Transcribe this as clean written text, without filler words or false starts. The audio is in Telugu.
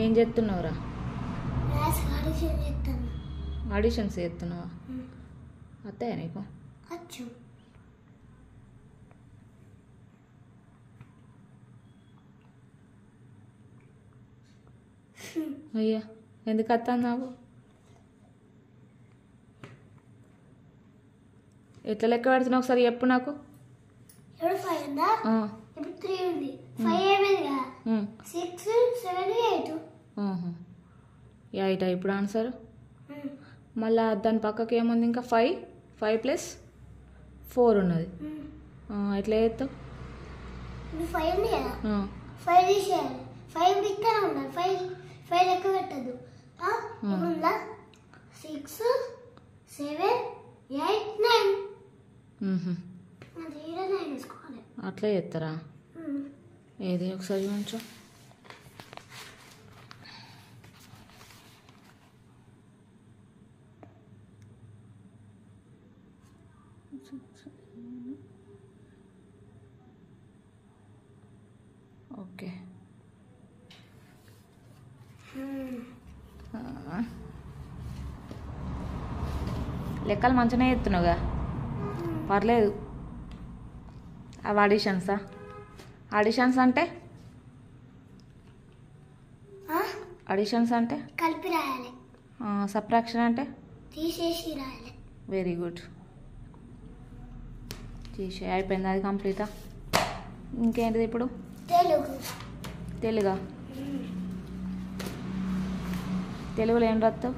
ఏం చేస్తున్నావురా? ఆడిషన్స్ చేస్తున్నావా? అత్తయ్య నీకు అయ్యా ఎందుకు అత్తన్నావు? ఎట్లా లెక్క పెడుతున్నావు ఒకసారి చెప్పు నాకు. 5 ఉందా? ఇప్పుడు 3 ఉంది. 5 ఏమేదిగా? 6 7 8. 8 ఇప్పుడు ఆన్సర్. మళ్ళా దాని పక్కకి ఏముంది ఇంకా? 5 ప్లస్ 4 ఉన్నది. ఎట్లా చేస్తావు? 5 ఉంది కదా, 5 తీసేయాలి. 5 ఇక్కడ ఉండాలి. 5 లెక్క పెట్టద్దు. ఇప్పుడు 6 7 8 9. అట్లా చేస్తారా? ఏది ఒకసారి కొంచెం ఓకే. లెక్కలు మంచిగానే చేస్తున్నావుగా, పర్లేదు. అవి ఆడిషన్సా? ఆడిషన్స్ అంటే కలిపి రాయాలి. సబ్ట్రాక్షన్ అంటే తీసేసి రాయాలి. Very good. తీసే అయిపోయింది, అది కంప్లీటా? ఇంకేంటిది ఇప్పుడు? తెలుగా? తెలుగులో ఏం రాస్తావు?